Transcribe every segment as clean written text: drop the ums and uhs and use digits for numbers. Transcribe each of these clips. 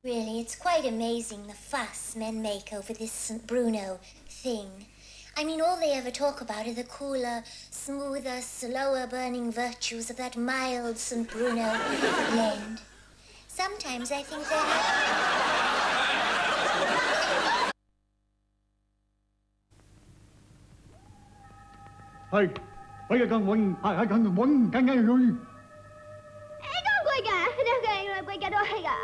Really, it's quite amazing the fuss men make over this St. Bruno thing. I mean, all they ever talk about are the cooler, smoother, slower burning virtues of that mild St. Bruno blend. Sometimes I think they're... Hey, bây giờ cần quên, cần quên, cần ngay rồi. Ê, con quay cả, quay cả đôi cả.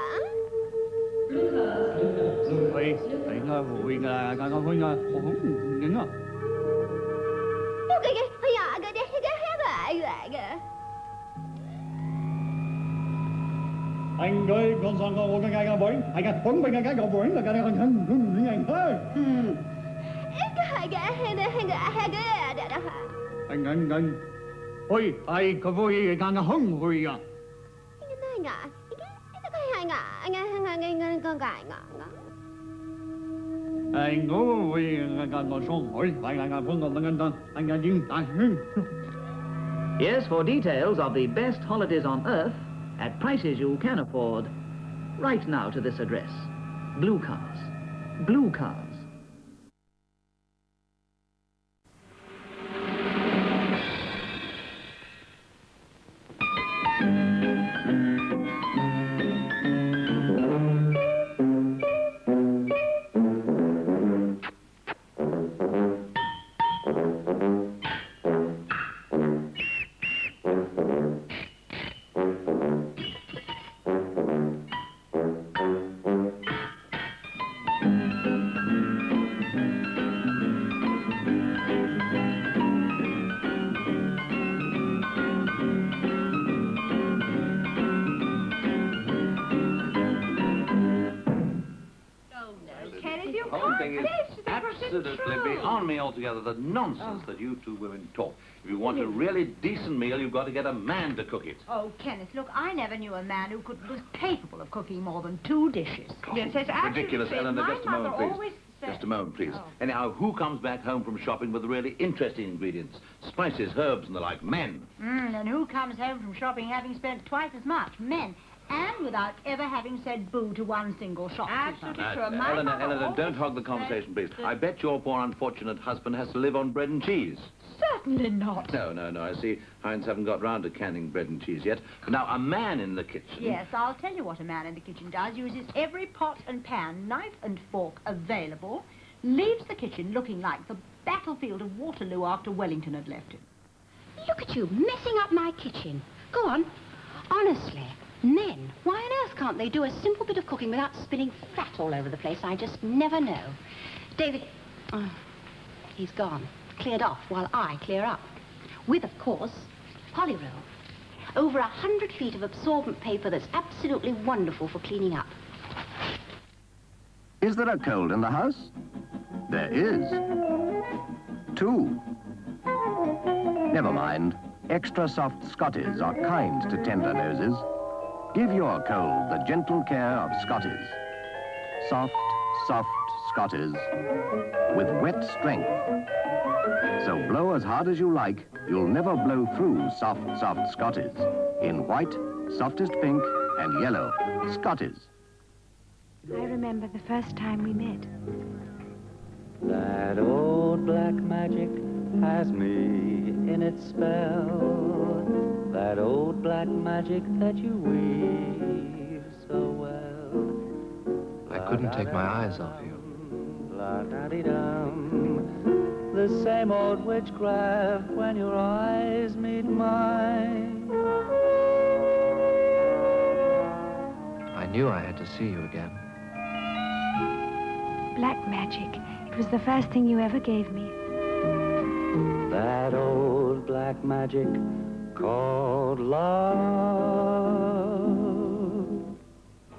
Quay, tỉnh là vui là con quên là không đứng à. Ok, bây giờ cái đấy cái. Anh ơi, con son con cái ngay bổi, anh cái phấn bên cái gò bổi là cái con thân anh thôi. Anh. Ôi, ai có vui càng hung vui à? Anh ngủ vui càng còn son hỏi, lại phấn còn anh dính tai. Yes, for details of the best holidays on Earth at prices you can afford, write now to this address. Blue Cars. Blue Cars. Absolutely beyond me altogether, the nonsense that you two women talk. If you want a really decent meal, you've got to get a man to cook it. Oh, Kenneth, look, I never knew a man who was capable of cooking more than 2 dishes. Yes, that's ridiculous, Eleanor. Just a moment, please. Just a moment, please. Oh. Anyhow, who comes back home from shopping with the really interesting ingredients? Spices, herbs, and the like. Men. And who comes home from shopping having spent twice as much? Men. And without ever having said boo to one single shopkeeper. Absolutely true. Eleanor, don't hog the conversation, please. I bet your poor unfortunate husband has to live on bread and cheese. Certainly not. No. I see Heinz haven't got round to canning bread and cheese yet. Now, a man in the kitchen... Yes, I'll tell you what a man in the kitchen does. Uses every pot and pan, knife and fork available. Leaves the kitchen looking like the battlefield of Waterloo after Wellington had left it. Look at you, messing up my kitchen. Go on. Honestly, men, why on earth can't they do a simple bit of cooking without spilling fat all over the place? I just never know. David, he's gone. Cleared off while I clear up. With, of course, polyroll. Over 100 feet of absorbent paper that's absolutely wonderful for cleaning up. Is there a cold in the house? There is. 2. Never mind. Extra soft Scotties are kind to tender noses. Give your cold the gentle care of Scotties. Soft Scotties with wet strength. So blow as hard as you like, you'll never blow through soft Scotties. In white, softest pink, and yellow, Scotties. I remember the first time we met. That old black magic has me in its spell. That old black magic that you weave so well. I couldn't take my eyes off you. The same old witchcraft when your eyes meet mine. I knew I had to see you again. Black magic. It was the first thing you ever gave me. That old black magic called love.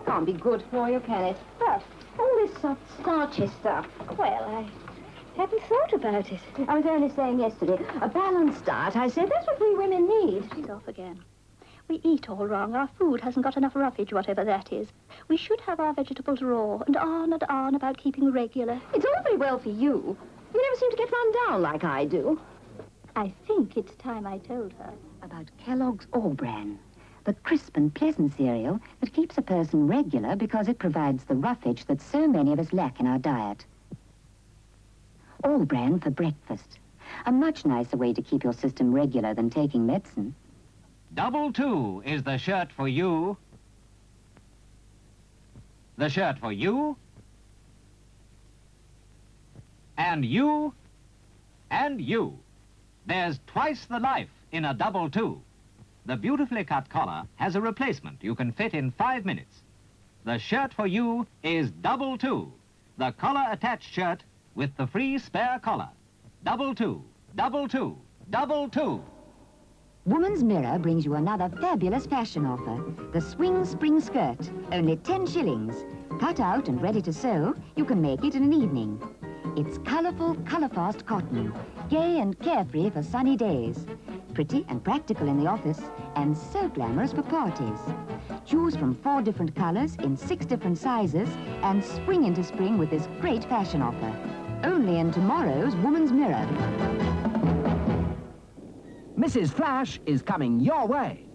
Can't be good for you, can it? But all this soft, starchy stuff. Well, I hadn't thought about it. I was only saying yesterday, a balanced diet, I said, that's what we women need. She's off again. We eat all wrong. Our food hasn't got enough roughage, whatever that is. We should have our vegetables raw, and on about keeping regular. It's all very well for you. You never seem to get run down like I do. I think it's time I told her. About Kellogg's All Bran. the crisp and pleasant cereal that keeps a person regular because it provides the roughage that so many of us lack in our diet. All bran for breakfast. A much nicer way to keep your system regular than taking medicine. Double 2 is the shirt for you. The shirt for you. And you. And you. There's twice the life in a double 2. The beautifully cut collar has a replacement you can fit in 5 minutes. The shirt for you is double 2. The collar-attached shirt with the free spare collar. Double 2, double 2, double 2. Woman's Mirror brings you another fabulous fashion offer. The Swing Spring Skirt, only 10 shillings. Cut out and ready to sew, you can make it in an evening. It's colourful, colour-fast cotton, gay and carefree for sunny days. Pretty and practical in the office, and so glamorous for parties. Choose from 4 different colours in 6 different sizes, and spring into spring with this great fashion offer. Only in tomorrow's Woman's Mirror. Mrs. Flash is coming your way.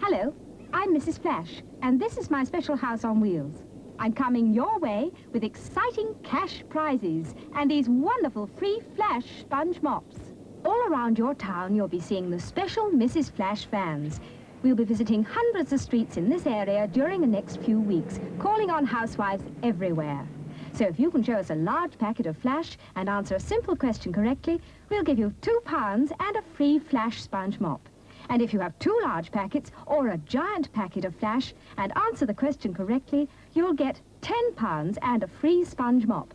Hello, I'm Mrs. Flash, and this is my special house on wheels. I'm coming your way with exciting cash prizes and these wonderful free Flash sponge mops. All around your town, you'll be seeing the special Mrs. Flash vans. We'll be visiting hundreds of streets in this area during the next few weeks, calling on housewives everywhere. So if you can show us a large packet of Flash and answer a simple question correctly, we'll give you £2 and a free Flash sponge mop. And if you have 2 large packets or a giant packet of Flash and answer the question correctly, you'll get £10 and a free sponge mop.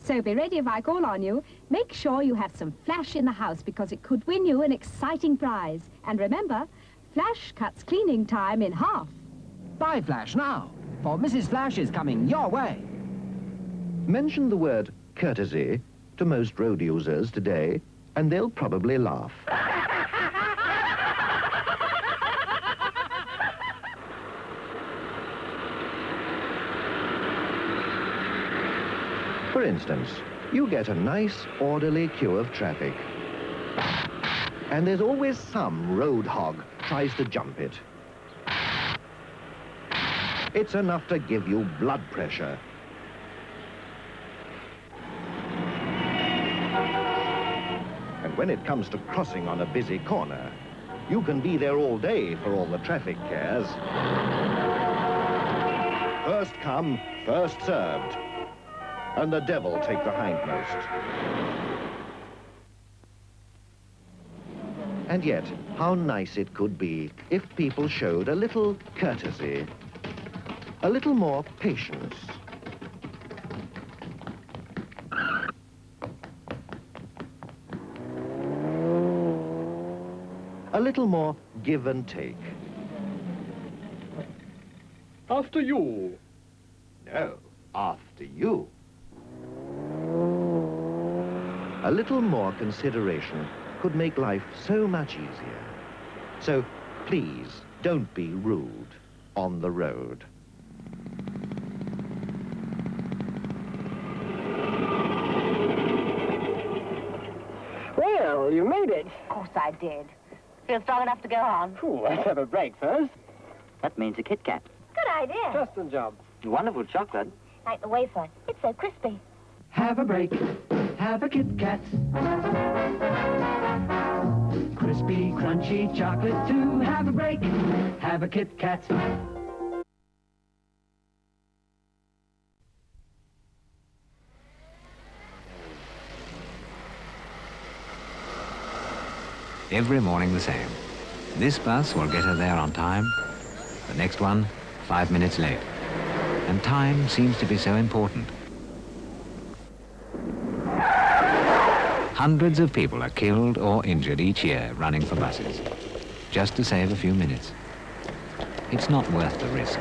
So be ready if I call on you. Make sure you have some Flash in the house because it could win you an exciting prize. And remember, Flash cuts cleaning time in half. Buy Flash now, for Mrs. Flash is coming your way. Mention the word courtesy to most road users today, and they'll probably laugh. For instance, you get a nice, orderly queue of traffic. And there's always some road hog tries to jump it. It's enough to give you blood pressure. And when it comes to crossing on a busy corner, you can be there all day for all the traffic cares. First come, first served. And the devil take the hindmost. And yet, how nice it could be if people showed a little courtesy, a little more patience. A little more give and take. After you. No, after you. A little more consideration could make life so much easier. So please don't be rude on the road. Well, you made it. Of course I did. Feel strong enough to go on? Ooh, let's have a break first. That means a Kit Kat. Good idea. Just the job. Wonderful chocolate. Like the wafer. It's so crispy. Have a break. Have a Kit Kat. Crispy, crunchy chocolate too. Have a break. Have a Kit Kat. Every morning the same. This bus will get her there on time. The next one, 5 minutes late. And time seems to be so important. Hundreds of people are killed or injured each year running for buses, just to save a few minutes. It's not worth the risk.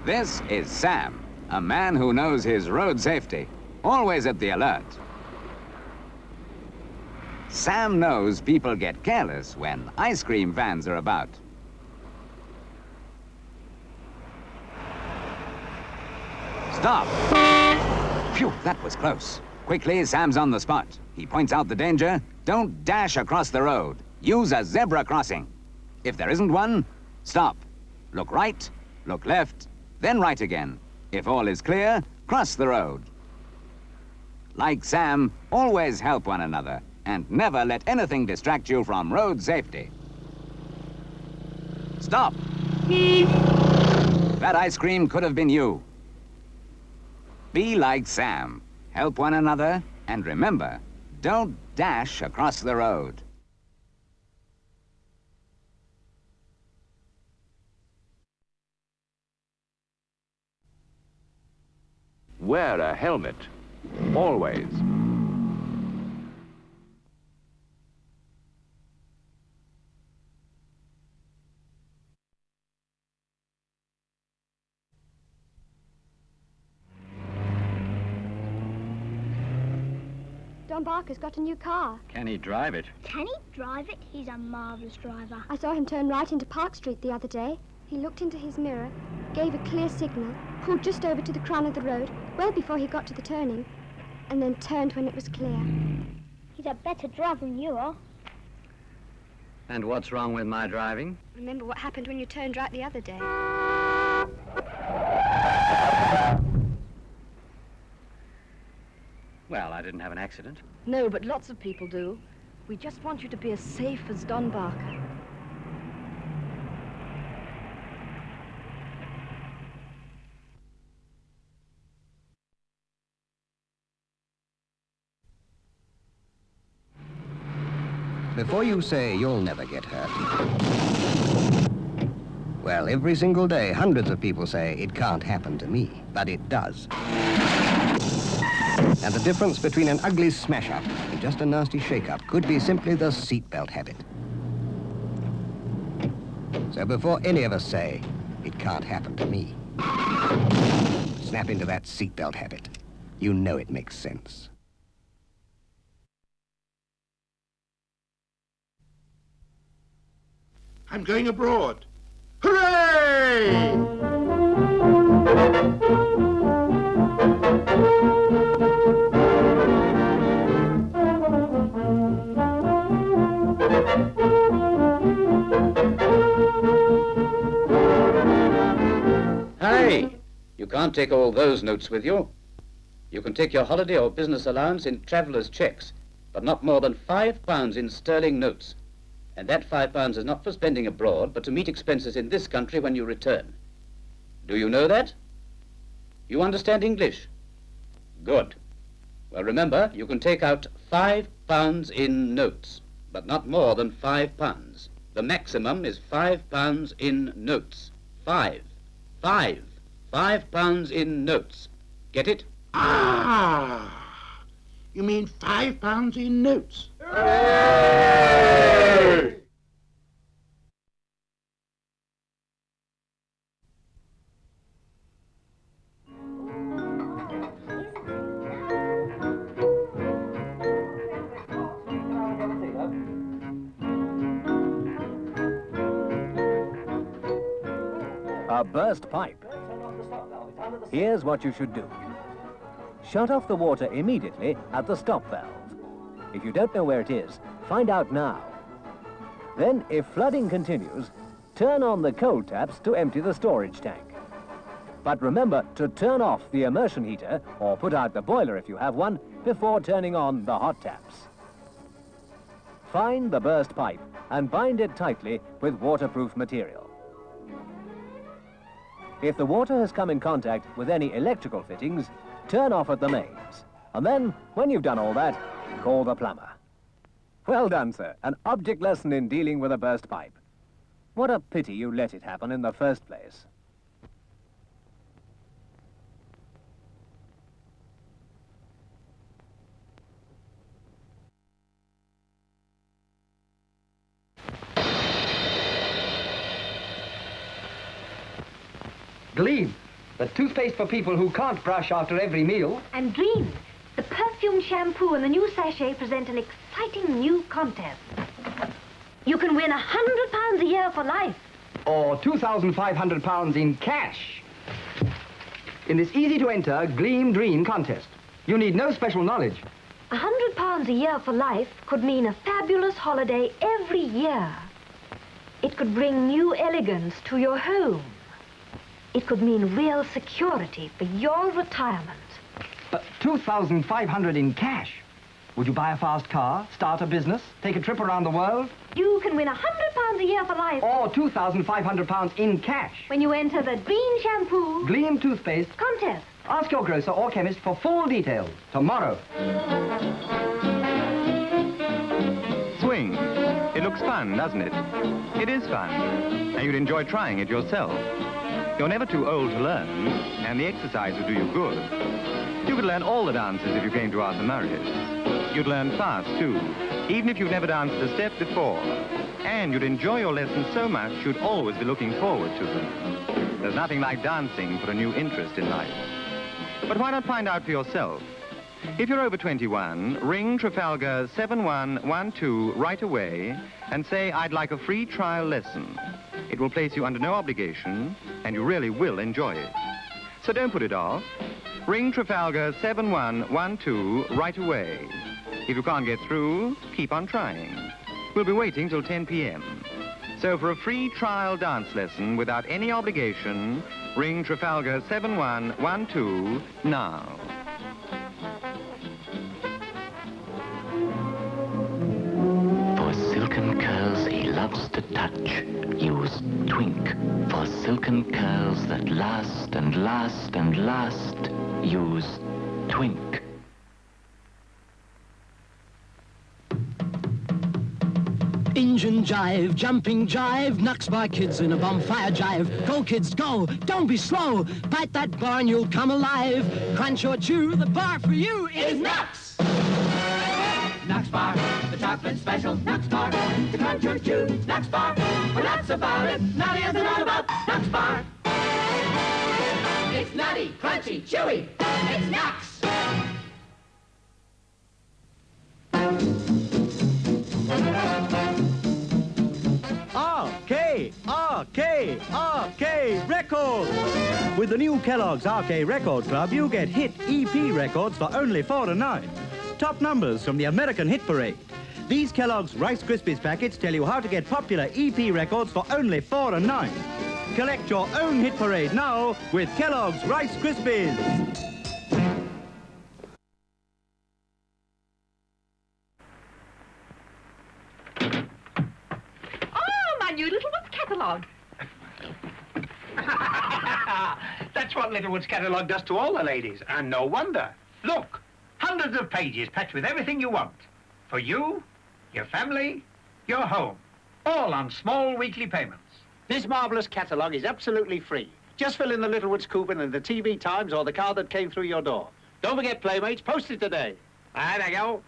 This is Sam, a man who knows his road safety, always at the alert. Sam knows people get careless when ice cream vans are about. Stop! Phew, that was close. Quickly, Sam's on the spot. He points out the danger. Don't dash across the road. Use a zebra crossing. If there isn't one, stop. Look right, look left, then right again. If all is clear, cross the road. Like Sam, always help one another and never let anything distract you from road safety. Stop! That ice cream could have been you. Be like Sam. Help one another, and remember, don't dash across the road. Wear a helmet. Always. Don Barker's got a new car. Can he drive it? Can he drive it? He's a marvellous driver. I saw him turn right into Park Street the other day. He looked into his mirror, gave a clear signal, pulled just over to the crown of the road, well before he got to the turning, and then turned when it was clear. He's a better driver than you are. And what's wrong with my driving? Remember what happened when you turned right the other day. Well, I didn't have an accident. No, but lots of people do. We just want you to be as safe as Don Barker. Before you say you'll never get hurt. Well, every single day, hundreds of people say it can't happen to me, but it does. And the difference between an ugly smash-up and just a nasty shake-up could be simply the seatbelt habit. So before any of us say, it can't happen to me, snap into that seatbelt habit. You know it makes sense. I'm going abroad. Hooray! Hey! You can't take all those notes with you. You can take your holiday or business allowance in traveller's cheques, but not more than £5 in sterling notes. And that £5 is not for spending abroad, but to meet expenses in this country when you return. Do you know that? You understand English? Good. Well, remember, you can take out £5 in notes, but not more than £5. The maximum is £5 in notes. £5 in notes. Get it? Ah! You mean £5 in notes? A burst pipe. Here's what you should do. Shut off the water immediately at the stop valve. If you don't know where it is, find out now. Then, if flooding continues, turn on the cold taps to empty the storage tank. But remember to turn off the immersion heater, or put out the boiler if you have one, before turning on the hot taps. Find the burst pipe and bind it tightly with waterproof material. If the water has come in contact with any electrical fittings, turn off at the mains. And then, when you've done all that, call the plumber. Well done, sir. An object lesson in dealing with a burst pipe. What a pity you let it happen in the first place. Gleam, the toothpaste for people who can't brush after every meal. And Dream, the perfume shampoo and the new sachet present an exciting new contest. You can win £100 a year for life. Or £2,500 in cash. in this easy-to-enter Gleam Dream contest. You need no special knowledge. £100 a year for life could mean a fabulous holiday every year. It could bring new elegance to your home. It could mean real security for your retirement. $2,500 in cash. Would you buy a fast car, start a business, take a trip around the world? You can win £100 a year for life. Or £2,500 in cash. When you enter the Green Shampoo Gleam Toothpaste contest. Ask your grocer or chemist for full details tomorrow. Swing. It looks fun, doesn't it? It is fun. And you'd enjoy trying it yourself. You're never too old to learn, and the exercise would do you good. You could learn all the dances if you came to Arthur Murray's. You'd learn fast, too, even if you've never danced a step before. And you'd enjoy your lessons so much you'd always be looking forward to them. There's nothing like dancing for a new interest in life. But why not find out for yourself? If you're over 21, ring Trafalgar 7112 right away and say, I'd like a free trial lesson. It will place you under no obligation, and you really will enjoy it. So don't put it off. Ring Trafalgar 7112 right away. If you can't get through, keep on trying. We'll be waiting till 10 p.m. So for a free trial dance lesson without any obligation, ring Trafalgar 7112 now. For silken curls he loves to touch, use Twink. For silken curls that last and last and last, use Twink. Engine jive, jumping jive, knocks by kids in a bonfire jive. Go kids, go, don't be slow. Bite that bar and you'll come alive. Crunch or chew, the bar for you is Knox. Knox Bar, the chocolate special. Knox Bar, the crunch or chew. Knox Bar, we're nuts about it. Nutty as an about Knox Bar. It's nutty, crunchy, chewy. It's Knox. Arcade Records! With the new Kellogg's Arcade Record Club, you get hit EP records for only $4.09. Top numbers from the American Hit Parade. These Kellogg's Rice Krispies packets tell you how to get popular EP records for only $4.09. Collect your own Hit Parade now with Kellogg's Rice Krispies. New Littlewood's catalogue. That's what Littlewood's catalogue does to all the ladies, and no wonder. Look, hundreds of pages packed with everything you want. For you, your family, your home. All on small weekly payments. This marvellous catalogue is absolutely free. Just fill in the Littlewood's coupon in the TV Times or the card that came through your door. Don't forget Playmates, post it today. There they go.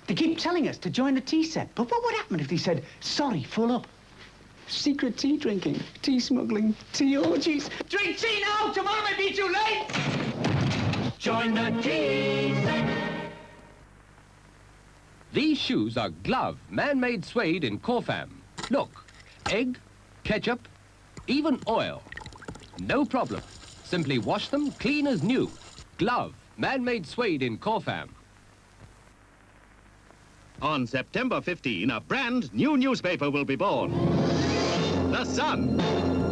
They keep telling us to join the tea set, but what would happen if they said, sorry, full up? Secret tea drinking, tea smuggling, tea orgies. Drink tea now! Tomorrow may be too late! Join the tea set. These shoes are Glove, man-made suede in Corfam. Look, egg, ketchup, even oil. No problem. Simply wash them clean as new. Glove, man-made suede in Corfam. On September 15, a brand new newspaper will be born. The Sun.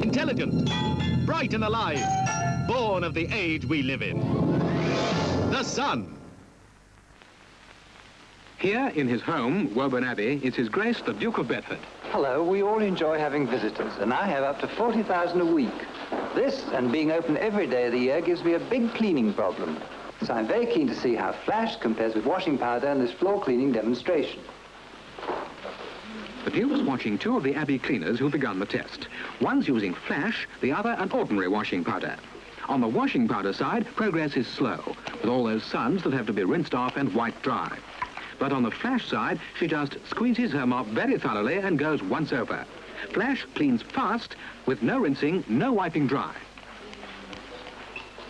Intelligent, bright and alive, born of the age we live in. The Sun. Here in his home, Woburn Abbey, is His Grace the Duke of Bedford. Hello, we all enjoy having visitors, and I have up to 40,000 a week. This, and being open every day of the year, gives me a big cleaning problem. So I'm very keen to see how Flash compares with washing powder in this floor cleaning demonstration. The Duke's watching two of the Abbey cleaners who've begun the test. One's using Flash, the other an ordinary washing powder. On the washing powder side, progress is slow, with all those suds that have to be rinsed off and wiped dry. But on the Flash side, she just squeezes her mop very thoroughly and goes once over. Flash cleans fast, with no rinsing, no wiping dry.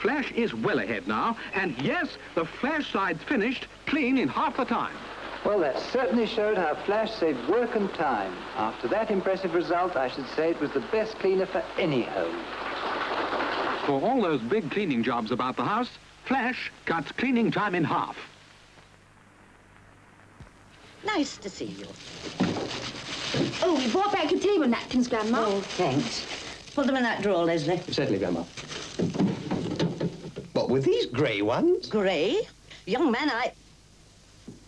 Flash is well ahead now, and yes, the Flash side's finished, clean in half the time. Well, that certainly showed how Flash saved work and time. After that impressive result, I should say it was the best cleaner for any home. For all those big cleaning jobs about the house, Flash cuts cleaning time in half. Nice to see you. Oh, we brought back your table napkins, Grandma. Oh, thanks. Put them in that drawer, Leslie. Certainly, Grandma. What, with these grey ones? Grey? Young man,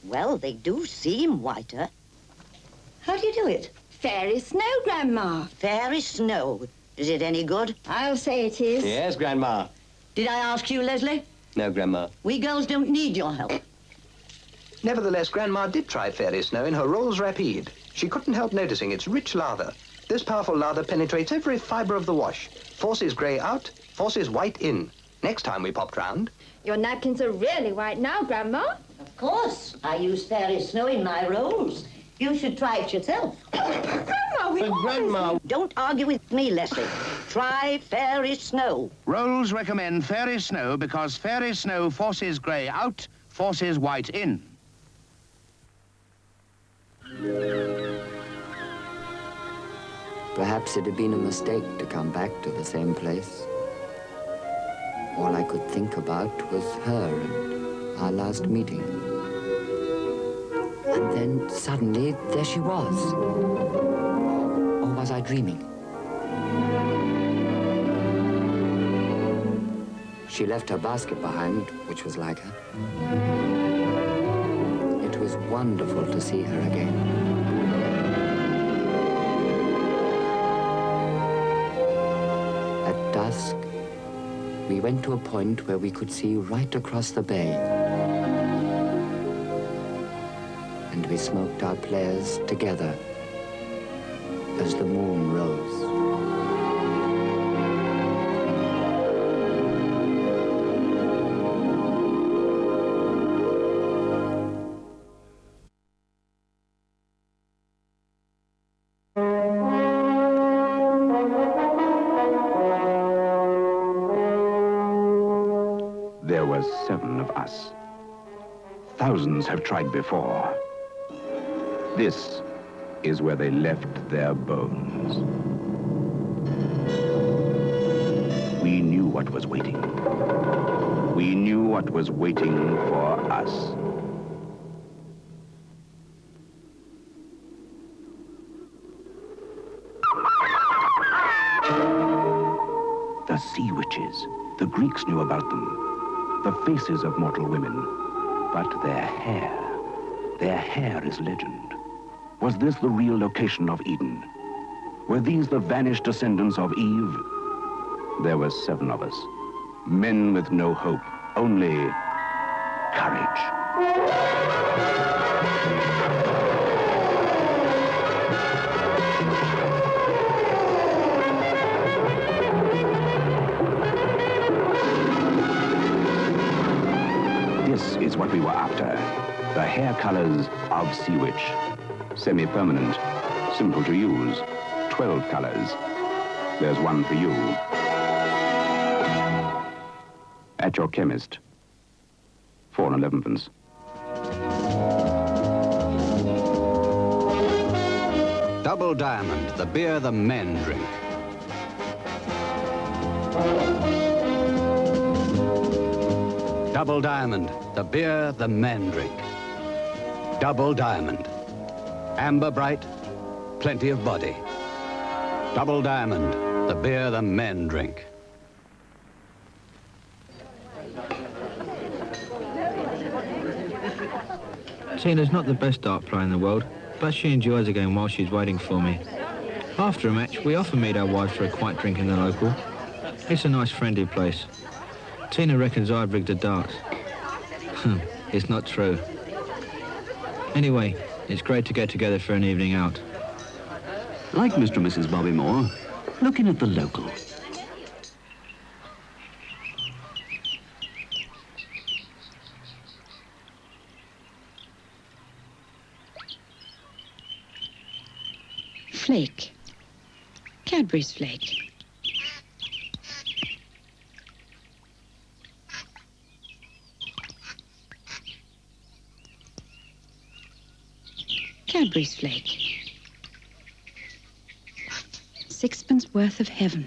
Well, they do seem whiter. How do you do it? Fairy snow, Grandma. Fairy snow. Is it any good? I'll say it is. Yes, Grandma. Did I ask you, Leslie? No, Grandma. We girls don't need your help. Nevertheless, Grandma did try fairy snow in her Rolls Rapide. She couldn't help noticing its rich lather. This powerful lather penetrates every fibre of the wash. Forces grey out, forces white in. Next time we popped round. Your napkins are really white now, Grandma. Of course. I use fairy snow in my rolls. You should try it yourself. Grandma, we Grandma... Don't argue with me, Leslie. Try fairy snow. Rolls recommend fairy snow because fairy snow forces grey out, forces white in. Perhaps it had been a mistake to come back to the same place. All I could think about was her and our last meeting. And then suddenly, there she was. Or was I dreaming? She left her basket behind, which was like her. It was wonderful to see her again. At dusk, we went to a point where we could see right across the bay. And we smoked our players together as the moon rose. There were 7 of us. Thousands have tried before. This is where they left their bones. We knew what was waiting. We knew what was waiting for us. The sea witches. The Greeks knew about them. The faces of mortal women. But their hair is legend. Was this the real location of Eden? Were these the vanished descendants of Eve? There were 7 of us. Men with no hope, only courage. This is what we were after. The hair colors of Sea Witch. Semi-permanent, simple to use. 12 colors. There's one for you. At your chemist. 4 and 11pence. Double Diamond, the beer the men drink. Double Diamond, the beer the men drink. Double Diamond. Amber bright, plenty of body. Double Diamond, the beer the men drink. Tina's not the best dart player in the world, but she enjoys the game while she's waiting for me. After a match, we often meet our wives for a quiet drink in the local. It's a nice, friendly place. Tina reckons I've rigged the darts. It's not true. Anyway, it's great to get together for an evening out. Like Mr. and Mrs. Bobby Moore, looking at the local. Flake. Cadbury's Flake. Cadbury's Flake. 6pence worth of heaven.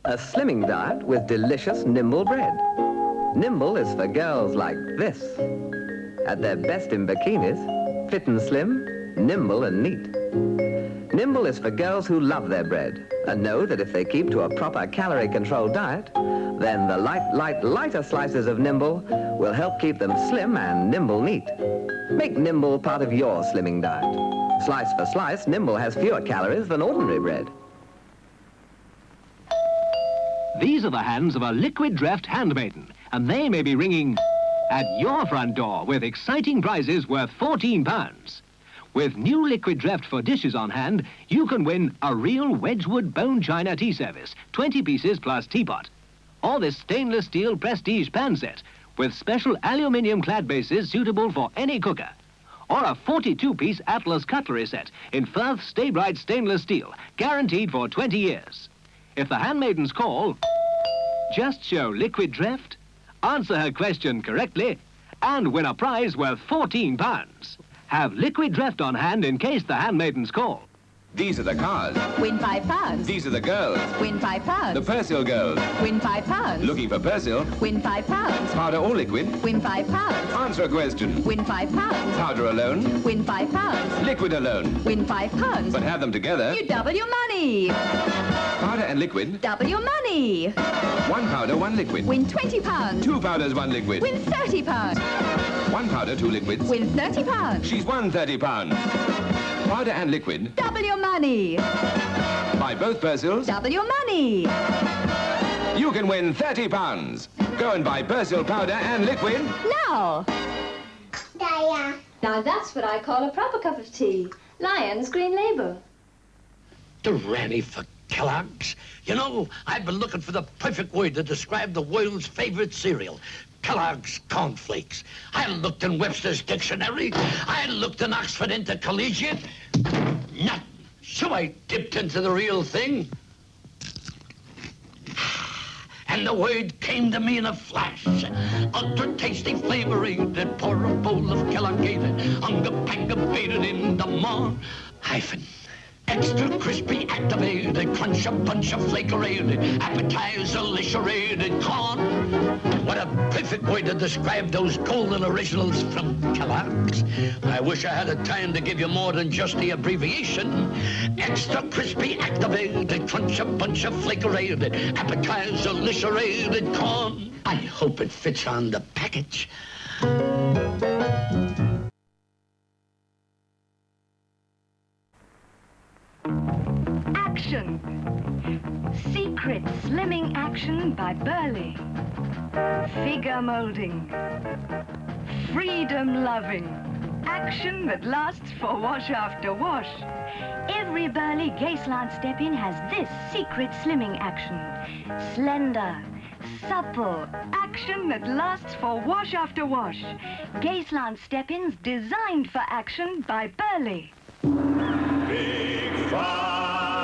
A slimming diet with delicious Nimble bread. Nimble is for girls like this. At their best in bikinis, fit and slim, nimble and neat. Nimble is for girls who love their bread and know that if they keep to a proper calorie-controlled diet, then the lighter slices of Nimble will help keep them slim and nimble neat. Make Nimble part of your slimming diet. Slice for slice, Nimble has fewer calories than ordinary bread. These are the hands of a liquid draft handmaiden, and they may be ringing at your front door with exciting prizes worth £14. With new liquid draft for dishes on hand, you can win a real Wedgwood bone china tea service, 20 pieces plus teapot. Or this stainless steel prestige pan set with special aluminium clad bases suitable for any cooker. Or a 42-piece Atlas cutlery set in Firth Stay Bright stainless steel, guaranteed for 20 years. If the handmaidens call, just show liquid draft, answer her question correctly, and win a prize worth £14. Have liquid draft on hand in case the handmaidens call. These are the cars. Win £5. These are the girls. Win £5. The Persil girls. Win £5. Looking for Persil. Win £5. Powder or liquid. Win £5. Answer a question. Win £5. Powder alone. Win £5. Liquid alone. Win £5. But have them together. You double your money. Powder and liquid. Double your money. 1 powder, 1 liquid. Win £20. 2 powders, 1 liquid. Win £30. 1 powder, 2 liquids. Win £30. She's won £30. Powder and liquid. Double your money. Buy both Persils. Double your money. You can win £30. Go and buy Persil powder and liquid. Now. Now that's what I call a proper cup of tea. Lion's Green Label. Granny for Kellogg's. You know, I've been looking for the perfect word to describe the world's favorite cereal. Kellogg's Cornflakes. I looked in Webster's Dictionary. I looked in Oxford Intercollegiate. Nothing. So I dipped into the real thing. And the word came to me in a flash. Ultra tasty flavoring that pour a bowl of Kellogg's unga-panga-baited in the morn. Hyphen. Extra crispy activated, crunch a bunch of flakerated, appetizer lacerated corn. What a perfect way to describe those golden originals from Kellogg's. I wish I had the time to give you more than just the abbreviation. Extra crispy activated, crunch a bunch of flakerated, appetizer lacerated corn. I hope it fits on the package. Action. Secret slimming action by Burley. Figure molding. Freedom loving. Action that lasts for wash after wash. Every Burley Gaislant step-in has this secret slimming action. Slender, supple, action that lasts for wash after wash. Gaislant step-ins designed for action by Burley. Big Fry!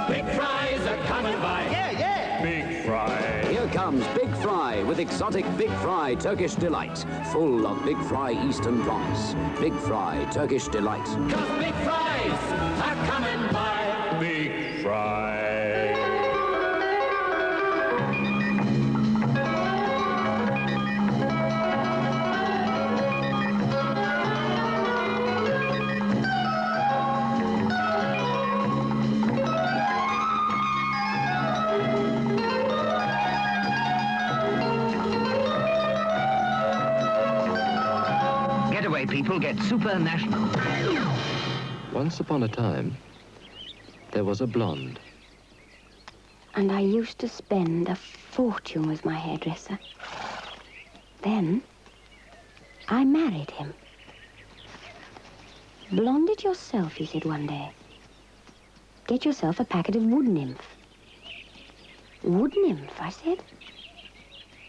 Big Fries are coming by. Yeah, yeah! Big Fry. Here comes Big Fry with exotic Big Fry Turkish Delight, full of Big Fry Eastern promise. Big Fry Turkish Delight. 'Cause Big Fries are coming by. Big Fry. Getaway people get super national. Once upon a time, there was a blonde. And I used to spend a fortune with my hairdresser. Then, I married him. Blonde it yourself, he said one day. Get yourself a packet of wood nymph. Wood nymph, I said.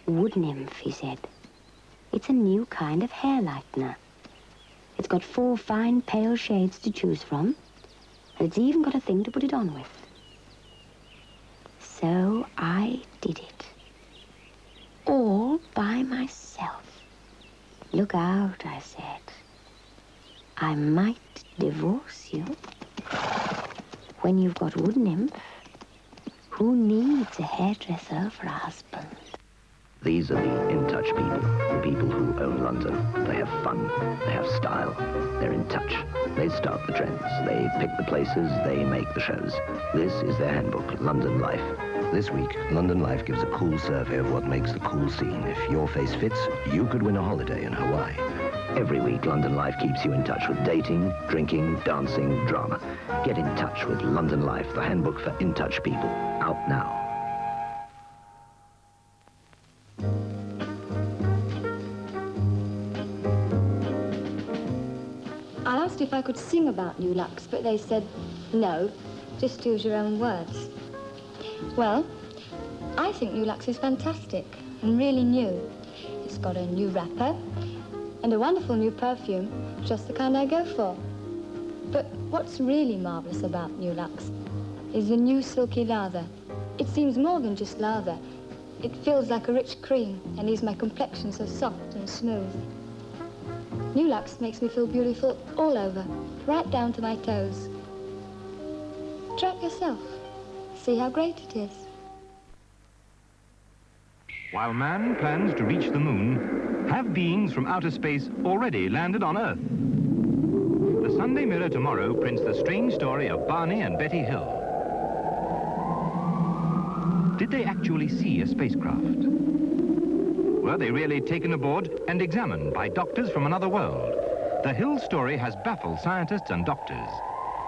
Wood nymph, he said. It's a new kind of hair lightener. It's got 4 fine pale shades to choose from, and it's even got a thing to put it on with. So I did it. All by myself. Look out, I said. I might divorce you. When you've got wood nymph, who needs a hairdresser for a husband? These are the in-touch people, the people who own London. They have fun, they have style, they're in touch. They start the trends, they pick the places, they make the shows. This is their handbook, London Life. This week, London Life gives a cool survey of what makes the cool scene. If your face fits, you could win a holiday in Hawaii. Every week, London Life keeps you in touch with dating, drinking, dancing, drama. Get in touch with London Life, the handbook for in-touch people. Out now. I asked if I could sing about New Lux, but they said, no, just use your own words. Well, I think New Lux is fantastic and really new. It's got a new wrapper and a wonderful new perfume, just the kind I go for. But what's really marvellous about New Lux is the new silky lather. It seems more than just lather. It feels like a rich cream and leaves my complexion so soft and smooth. New Lux makes me feel beautiful all over, right down to my toes. Try it yourself. See how great it is. While man plans to reach the moon, have beings from outer space already landed on Earth? The Sunday Mirror tomorrow prints the strange story of Barney and Betty Hill. Did they actually see a spacecraft? Were they really taken aboard and examined by doctors from another world? The Hill story has baffled scientists and doctors.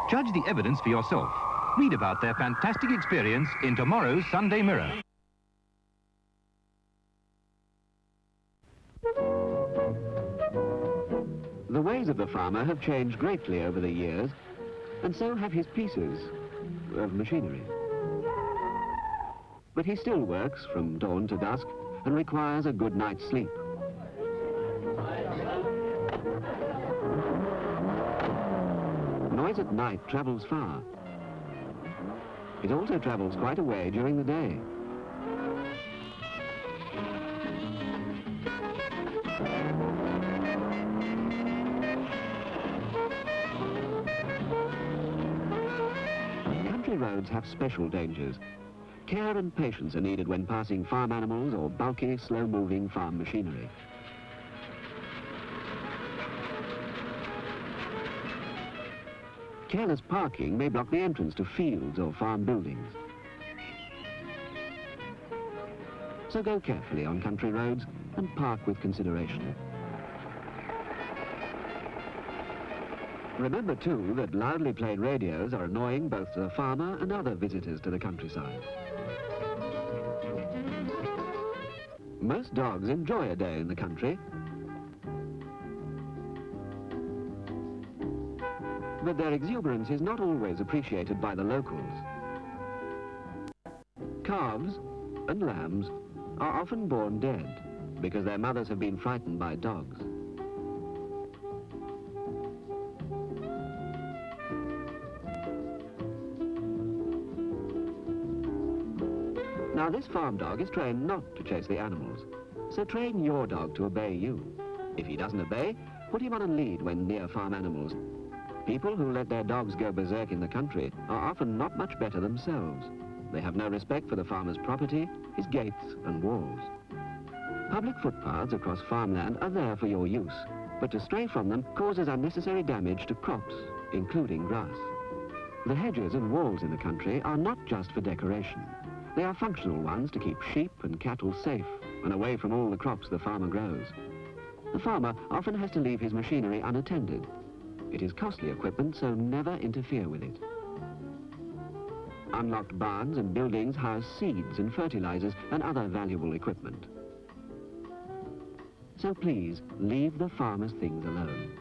Judge the evidence for yourself. Read about their fantastic experience in tomorrow's Sunday Mirror. The ways of the farmer have changed greatly over the years, and so have his pieces of machinery. But he still works from dawn to dusk and requires a good night's sleep. Noise at night travels far. It also travels quite a way during the day. Country roads have special dangers. Care and patience are needed when passing farm animals or bulky, slow-moving farm machinery. Careless parking may block the entrance to fields or farm buildings. So go carefully on country roads and park with consideration. Remember, too, that loudly played radios are annoying both to the farmer and other visitors to the countryside. Most dogs enjoy a day in the country, but their exuberance is not always appreciated by the locals. Calves and lambs are often born dead because their mothers have been frightened by dogs. Now, this farm dog is trained not to chase the animals, so train your dog to obey you. If he doesn't obey, put him on a lead when near farm animals. People who let their dogs go berserk in the country are often not much better themselves. They have no respect for the farmer's property, his gates and walls. Public footpaths across farmland are there for your use, but to stray from them causes unnecessary damage to crops, including grass. The hedges and walls in the country are not just for decoration. They are functional ones to keep sheep and cattle safe and away from all the crops the farmer grows. The farmer often has to leave his machinery unattended. It is costly equipment, so never interfere with it. Unlocked barns and buildings house seeds and fertilizers and other valuable equipment. So please, leave the farmer's things alone.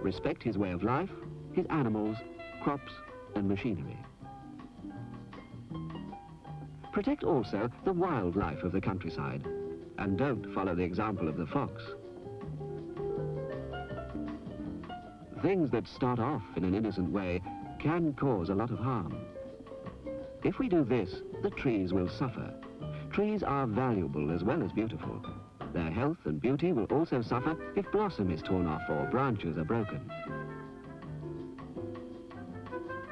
Respect his way of life, his animals, crops and machinery. Protect also the wildlife of the countryside, and don't follow the example of the fox. Things that start off in an innocent way can cause a lot of harm. If we do this, the trees will suffer. Trees are valuable as well as beautiful. Their health and beauty will also suffer if blossom is torn off or branches are broken.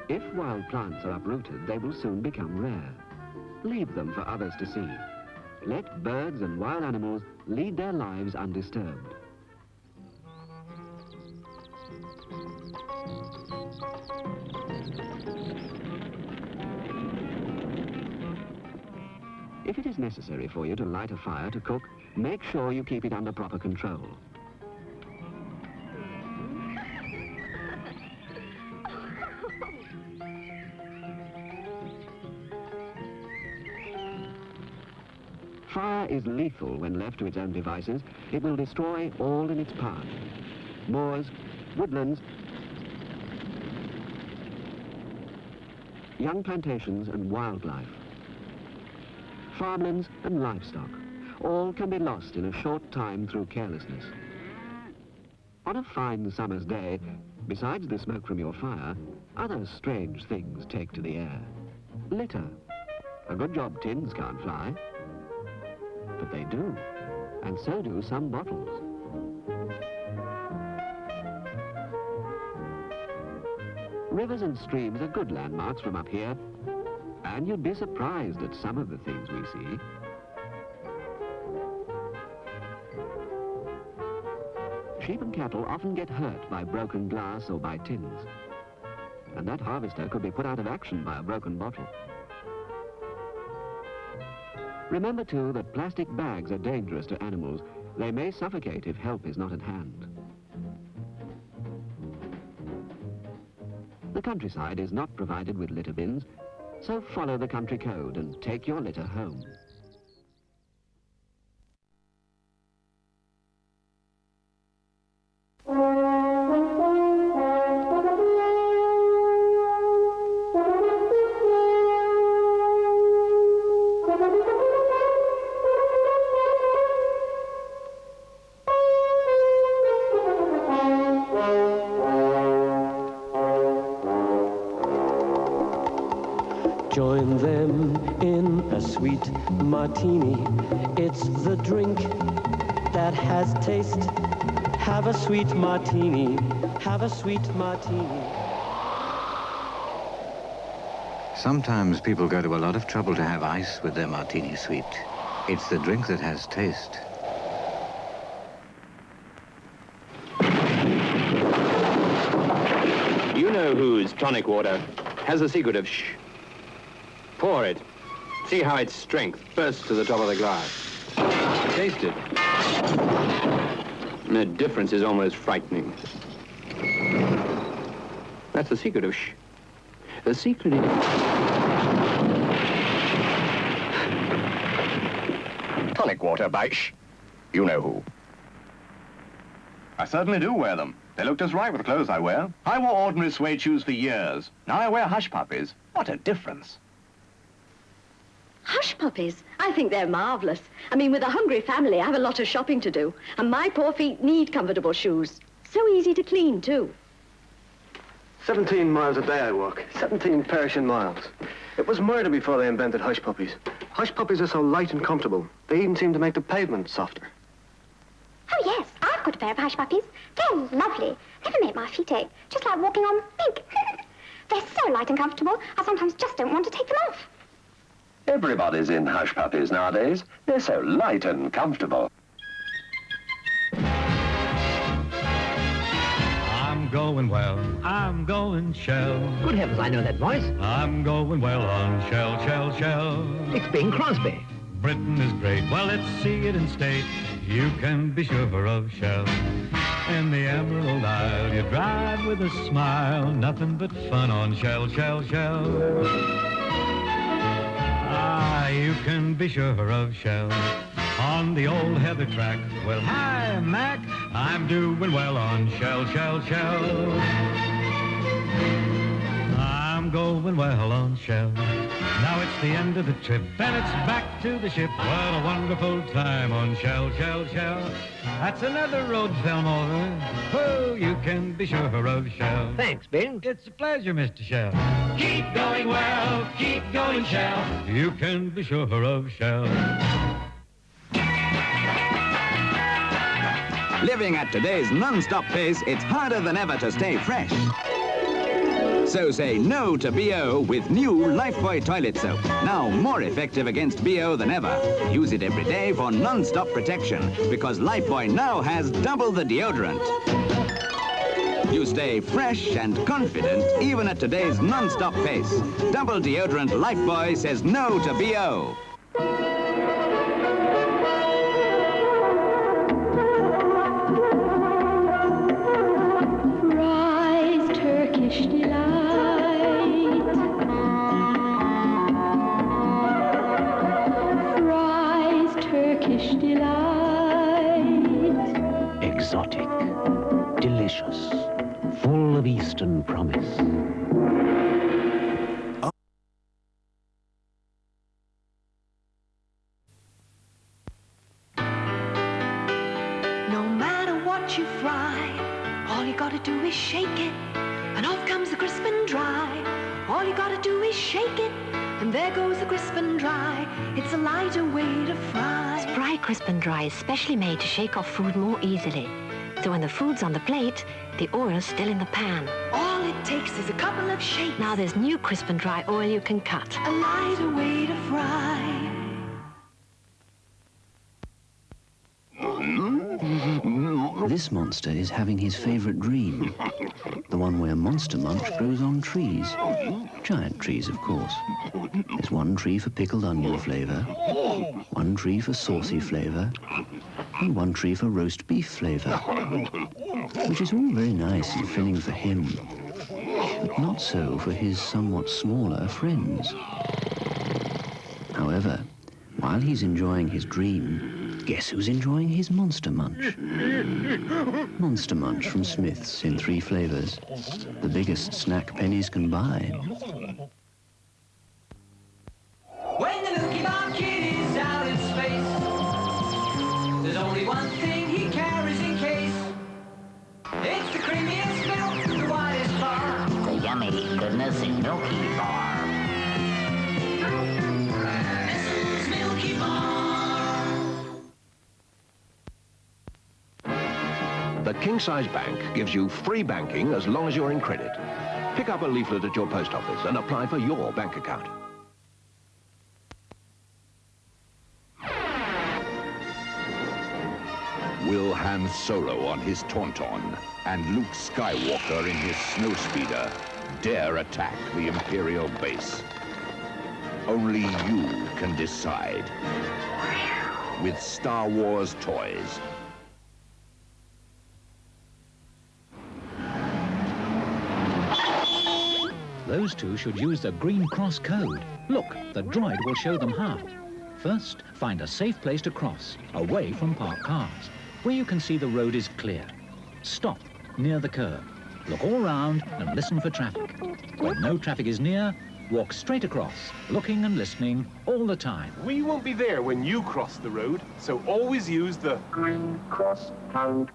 If wild plants are uprooted, they will soon become rare. Leave them for others to see. Let birds and wild animals lead their lives undisturbed. If it is necessary for you to light a fire to cook, make sure you keep it under proper control. Fire is lethal when left to its own devices. It will destroy all in its path. Moors, woodlands, young plantations and wildlife, farmlands and livestock, all can be lost in a short time through carelessness. On a fine summer's day, besides the smoke from your fire, other strange things take to the air. Litter. A good job tins can't fly. But they do, and so do some bottles. Rivers and streams are good landmarks from up here, and you'd be surprised at some of the things we see. Sheep and cattle often get hurt by broken glass or by tins, and that harvester could be put out of action by a broken bottle. Remember, too, that plastic bags are dangerous to animals. They may suffocate if help is not at hand. The countryside is not provided with litter bins, so follow the country code and take your litter home. Join them in a sweet martini. It's the drink that has taste. Have a sweet martini. Have a sweet martini. Sometimes people go to a lot of trouble to have ice with their martini sweet. It's the drink that has taste. You know whose tonic water has a secret of shh. Pour it. See how its strength bursts to the top of the glass. Taste it. The difference is almost frightening. That's the secret of shh. The secret is... Tonic water by shh. You know who. I certainly do wear them. They look just right with the clothes I wear. I wore ordinary suede shoes for years. Now I wear hush puppies. What a difference. Hush puppies? I think they're marvellous. I mean, with a hungry family, I have a lot of shopping to do. And my poor feet need comfortable shoes. So easy to clean, too. 17 miles a day I walk. 17 perishing miles. It was murder before they invented hush puppies. Hush puppies are so light and comfortable. They even seem to make the pavement softer. Oh, yes. I've got a pair of hush puppies. They're lovely. Never make my feet ache. Just like walking on ink. They're so light and comfortable, I sometimes just don't want to take them off. Everybody's in hush puppies nowadays. They're so light and comfortable. I'm going well, I'm going Shell. Good heavens, I know that voice. I'm going well on Shell, Shell, Shell. It's Bing Crosby. Britain is great, well, let's see it in state. You can be sure of Shell. In the Emerald Isle, you drive with a smile. Nothing but fun on Shell, Shell, Shell. Ah, you can be sure of Shell. On the old heather track, well, hi, Mac, I'm doing well on Shell, Shell, Shell. I'm going well on Shell. Now it's the end of the trip, and it's back to the ship. What a wonderful time on Shell, Shell, Shell. That's another road film over. Oh, you can be sure of Shell. Thanks, Bing. It's a pleasure, Mr. Shell. Keep going well, keep going Shell. You can be sure of Shell. Living at today's non-stop pace, it's harder than ever to stay fresh. So say no to BO with new Lifebuoy toilet soap. Now more effective against BO than ever. Use it every day for non-stop protection because Lifebuoy now has double the deodorant. You stay fresh and confident even at today's non-stop pace. Double deodorant Lifebuoy says no to BO. Rise, Turkish delight. Rise, Turkish delight. Exotic, delicious, full of Eastern promise. No matter what you fry, all you gotta do is shake it, and off comes the crisp and dry. All you gotta do is shake it, and there goes the crisp and dry. It's a lighter way to fry. Spry Crisp and Dry is specially made to shake off food more easily. So when the food's on the plate, the oil's still in the pan. All it takes is a couple of shakes. Now there's new Crisp and Dry oil you can cut. A lighter way to fry. This monster is having his favorite dream. The one where Monster Munch grows on trees. Giant trees, of course. There's one tree for pickled onion flavor, one tree for saucy flavor, and one tree for roast beef flavor. Which is all very nice and filling for him, but not so for his somewhat smaller friends. However, while he's enjoying his dream, guess who's enjoying his Monster Munch? Monster Munch from Smith's in 3 flavors. The biggest snack pennies can buy. When the Milky Bar Kid is out in space, there's only one thing he carries in case. It's the creamiest milk, the widest bar. The yummy goodness in Milky Bar. Mrs. Milky Bar. The King Size Bank gives you free banking as long as you're in credit. Pick up a leaflet at your post office and apply for your bank account. Will Han Solo on his Tauntaun and Luke Skywalker in his Snowspeeder dare attack the Imperial base? Only you can decide. With Star Wars toys. Those two should use the green cross code. Look, the droid will show them how. First, find a safe place to cross, away from parked cars, where you can see the road is clear. Stop near the curb. Look all round and listen for traffic. When no traffic is near, walk straight across, looking and listening all the time. We won't be there when you cross the road, so always use the green cross code.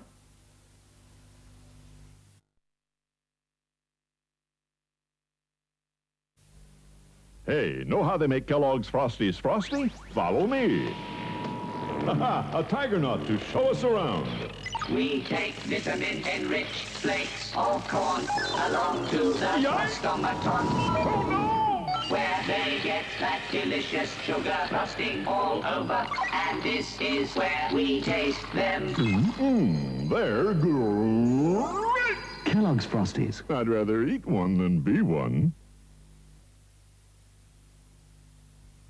Hey, know how they make Kellogg's Frosties frosty? Follow me. Haha, a tiger nut to show us around. We take vitamin-enriched flakes of corn along to the Frostomaton, where they get that delicious sugar frosting all over, and this is where we taste them. They're great. Kellogg's Frosties. I'd rather eat one than be one.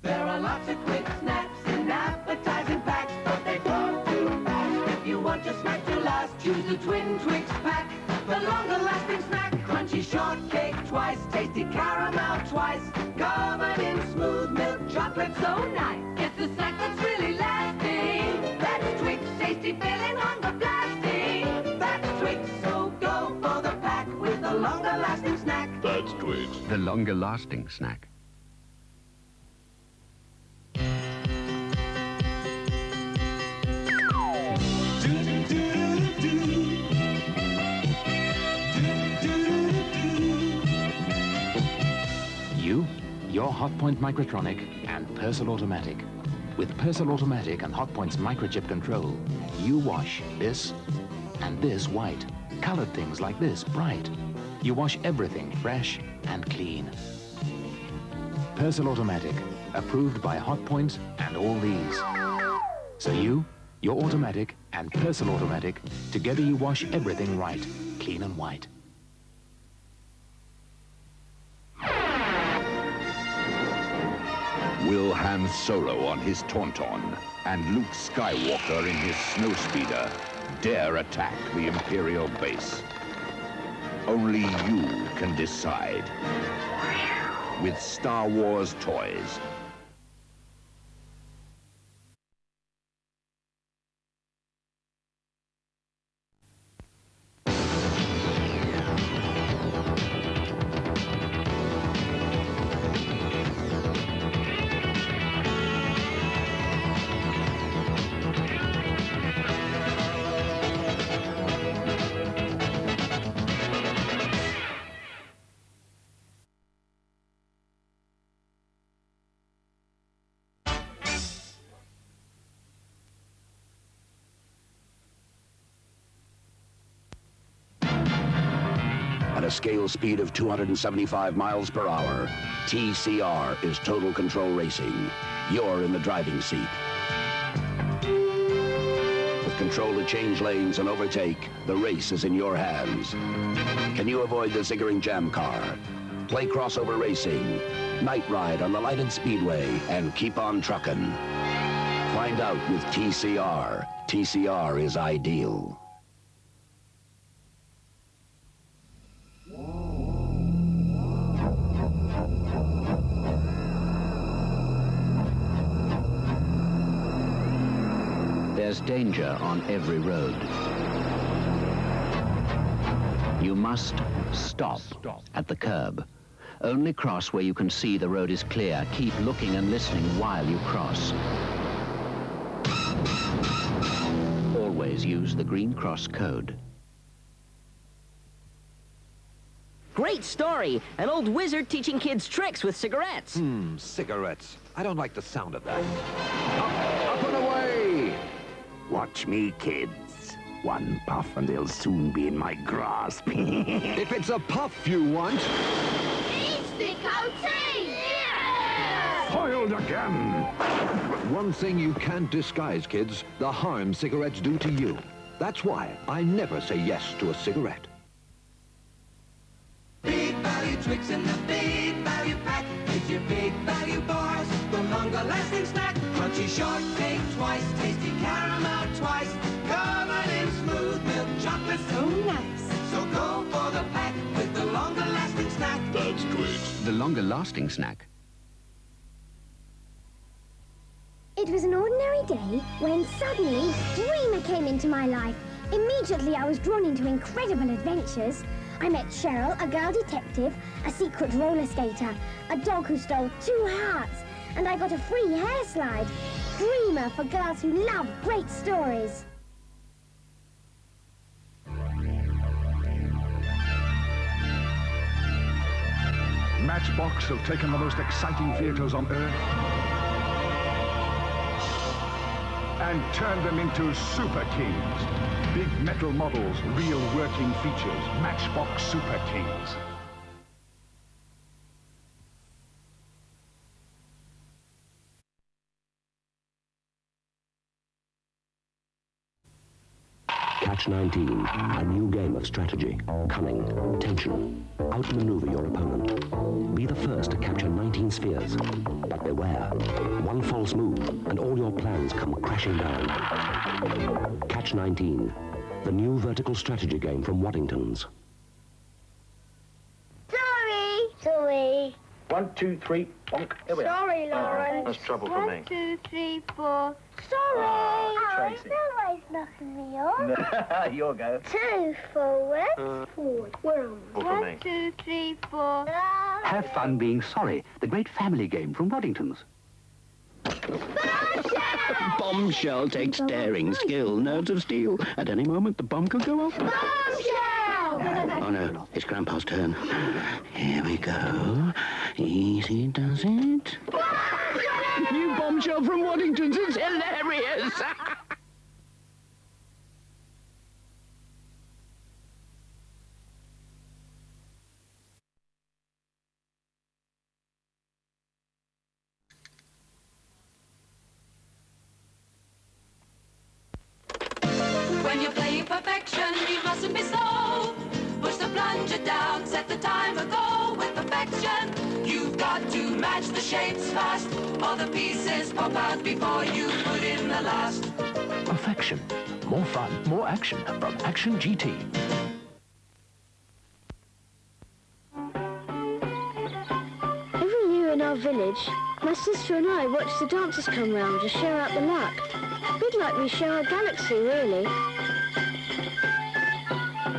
There are lots of quick snacks and appetizing packs, but they go too fast. If you want your snack to last, choose the Twin Twix pack. The longer-lasting snack, crunchy shortcake twice, tasty caramel twice, covered in smooth milk chocolate so nice. It's the snack that's really lasting. That's Twix, tasty filling, hunger blasting. That's Twix, so go for the pack with the longer-lasting snack. That's Twix. The longer-lasting snack. Your Hotpoint Microtronic and Purcell Automatic. With Purcell Automatic and Hotpoint's microchip control, you wash this and this white. Colored things like this bright. You wash everything fresh and clean. Persil Automatic, approved by Hotpoints and all these. So you, your automatic, and Persil Automatic, together you wash everything right, clean and white. Will Han Solo on his Tauntaun and Luke Skywalker in his Snowspeeder dare attack the Imperial base? Only you can decide. With Star Wars toys. At a scale speed of 275 miles per hour, TCR is Total Control Racing. You're in the driving seat. With control to change lanes and overtake, the race is in your hands. Can you avoid the ziggering jam car? Play crossover racing, night ride on the lighted speedway, and keep on truckin'. Find out with TCR. TCR is ideal. There's danger on every road. You must stop at the curb. Only cross where you can see the road is clear. Keep looking and listening while you cross. Always use the green cross code. Great story! An old wizard teaching kids tricks with cigarettes. Cigarettes. I don't like the sound of that. Up and away! Watch me, kids. One puff and they'll soon be in my grasp. If it's a puff you want... It's the coating! Yeah! Foiled again! One thing you can't disguise, kids, the harm cigarettes do to you. That's why I never say yes to a cigarette. Big value tricks in the big value pack. It's your big value bars, the longer lasting snack. Crunchy shortcake twice, tasty caramel twice, covered in smooth milk chocolate. So nice. So go for the pack with the longer lasting snack. That's Twix. The longer lasting snack. It was an ordinary day when suddenly Dreamer came into my life. Immediately I was drawn into incredible adventures. I met Cheryl, a girl detective, a secret roller skater, a dog who stole 2 hearts, and I got a free hair slide. Dreamer for girls who love great stories. Matchbox have taken the most exciting vehicles on Earth and turned them into Super Kings. Big metal models, real working features. Matchbox Super Kings. Catch 19, a new game of strategy, cunning, tension. Outmaneuver your opponent. Be the first to capture 19 spheres. But beware, one false move and all your plans come crashing down. Catch 19, the new vertical strategy game from Waddington's. Sorry. 1, 2, 3, bonk. Here we are. Sorry, Lauren. That's trouble for me. 1, 2, 3, 4. Sorry. Tracy. Always knocking me off. Your go. 2 forward. Forward. Where am I? For 1, me. 2, 3, 4. Have fun being sorry. The great family game from Waddington's. Bombshell takes daring, skill, nerves of steel. At any moment, the bomb could go off. Bombshell! Oh, no. It's Grandpa's turn. Here we go. Easy does it. New bombshell from Waddington's. It's hilarious. You've got to match the shapes fast, or the pieces pop out before you put in the last. Perfection. More fun, more action from Action GT. Every year in our village, my sister and I watch the dancers come round to share out the luck. A bit like we share our galaxy, really.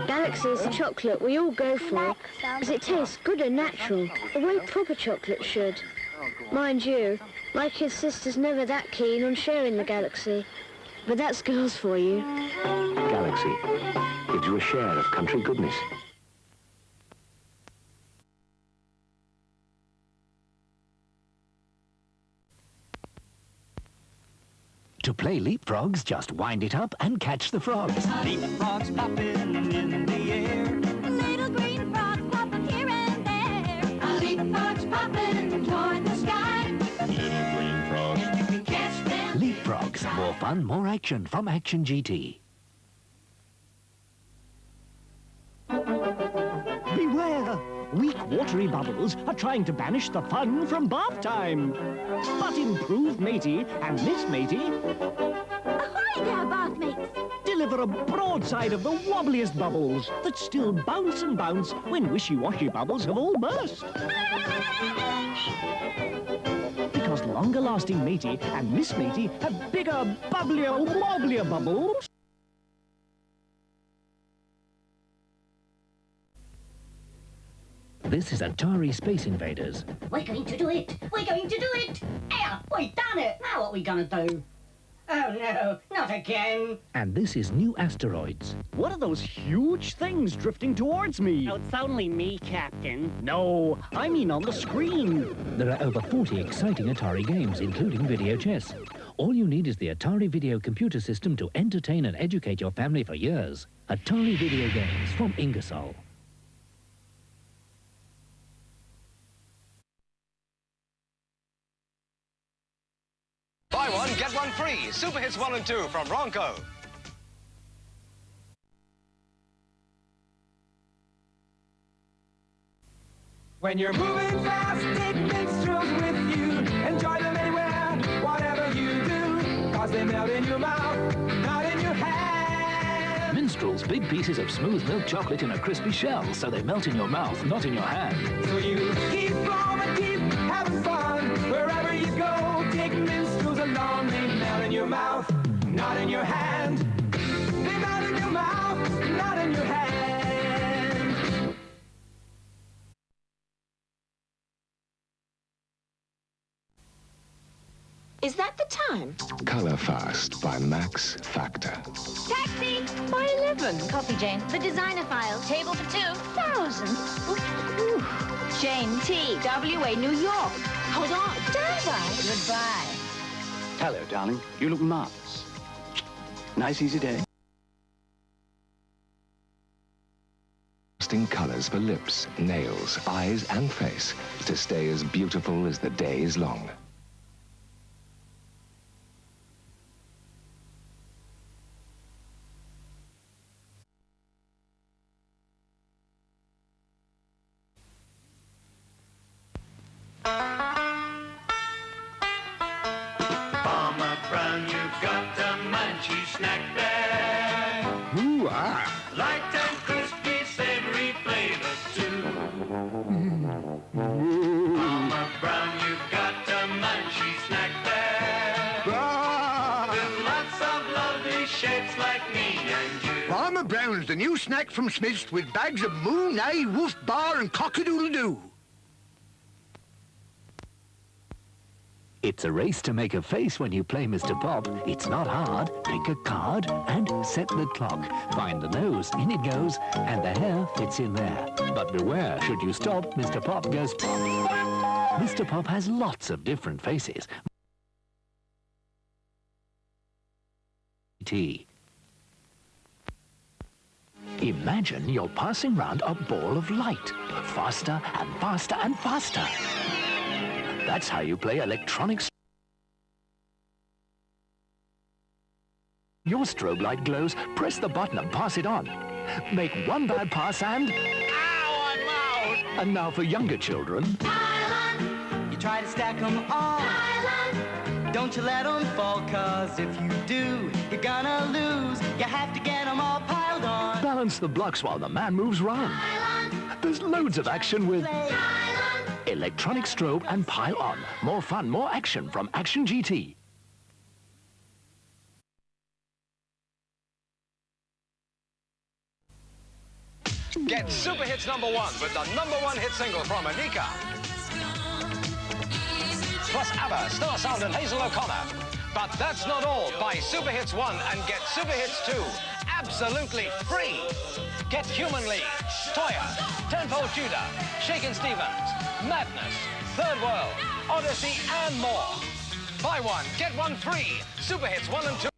Galaxy is the chocolate we all go for, because it tastes good and natural, the way proper chocolate should. Mind you, my kid sister's never that keen on sharing the galaxy. But that's girls for you. Galaxy gives you a share of country goodness. To play leapfrogs, just wind it up and catch the frogs. Leapfrogs popping in the air. Little green frogs popping here and there. Leapfrogs popping toward the sky. Little green frogs. And you can catch them. Leapfrogs, more fun, more action from Action GT. Beware! Weak, watery bubbles are trying to banish the fun from bath time. But improved Matey and Miss Matey... Ahoy there, bath mates! ...deliver a broadside of the wobbliest bubbles that still bounce and bounce when wishy-washy bubbles have all burst. Because longer-lasting Matey and Miss Matey have bigger, bubblier, wobblier bubbles... This is Atari Space Invaders. We're going to do it! We're going to do it! Yeah, we've done it! Now what are we going to do? Oh no, not again! And this is New Asteroids. What are those huge things drifting towards me? Oh, it's only me, Captain. No, I mean on the screen. There are over 40 exciting Atari games, including video chess. All you need is the Atari Video Computer System to entertain and educate your family for years. Atari Video Games from Ingersoll. Buy one, get one free. Super Hits 1 and 2 from Ronco. When you're moving fast, take minstrels with you. Enjoy them anywhere, whatever you do. Cause they melt in your mouth, not in your hand. Minstrels, big pieces of smooth milk chocolate in a crispy shell, so they melt in your mouth, not in your hand. So you keep on and keep having fun. Wherever you go, take minstrels along. They melt in your mouth, not in your hand. They melt in your mouth, not in your hand. Is that the time? Color Fast by Max Factor. Taxi! By 11. Copy, Jane. The designer file. Table for 2,000. Jane T. WA, New York. Hold on. Dover. Goodbye. Hello, darling. You look marvelous. Nice, easy day. Lasting colors for lips, nails, eyes, and face to stay as beautiful as the day is long. Farmer Brown, you've got a munchy snack bag. Ooh-ah. Light and crispy, savory flavors too. Farmer Brown, you've got a munchy snack bag. With lots of lovely shapes like me and you. Farmer Brown's the new snack from Smith's with bags of moo, neigh, woof, bar and cock-a-doodle-doo. It's a race to make a face when you play Mr. Pop. It's not hard. Pick a card and set the clock. Find the nose, in it goes, and the hair fits in there. But beware, should you stop, Mr. Pop goes pop. Mr. Pop has lots of different faces. Imagine you're passing round a ball of light. Faster and faster and faster. That's how you play electronics. Your strobe light glows, press the button and pass it on. Make one bad pass and... Ow, I'm out! And now for younger children... try to stack them all. Don't you let them fall, cause if you do, you're gonna lose. You have to get them all piled on. Balance the blocks while the man moves round. There's loads of action with electronic strobe and pile on. More fun, more action from Action GT. Get Super Hits #1 with the #1 hit single from Anika. Plus ABBA, Star Sound and Hazel O'Connor. But that's not all. Buy Super Hits 1 and get Super Hits 2 absolutely free. Get Human League, Toya, Tenfold Judah, Shakin' Stevens, Madness, Third World, Odyssey and more. Buy one, get one free. Super Hits 1 and 2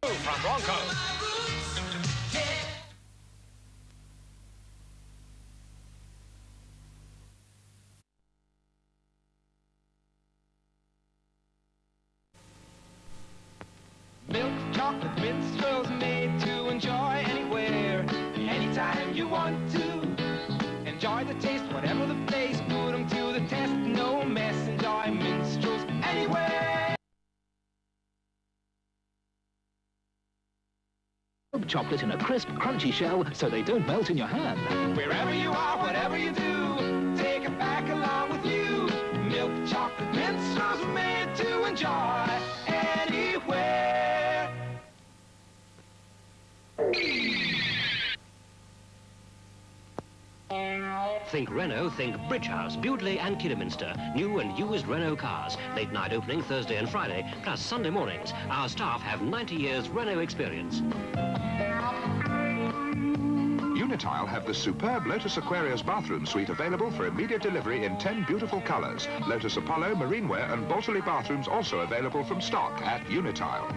from Bronco. Milk, chocolate, minstrels made to enjoy anywhere, anytime you want to. Enjoy the taste, whatever the place, put them to the test, no mess. Enjoy minstrels anywhere. Chocolate in a crisp, crunchy shell so they don't melt in your hand. Wherever you are, whatever you do, take it back along with you. Milk, chocolate, minstrels made to enjoy anywhere. Think Renault, think Bridge House, Bewdley and Kidderminster. New and used Renault cars. Late night opening Thursday and Friday, plus Sunday mornings. Our staff have 90 years Renault experience. Unitile have the superb Lotus Aquarius bathroom suite available for immediate delivery in 10 beautiful colours. Lotus Apollo, Marineware and Boltley bathrooms also available from stock at Unitile.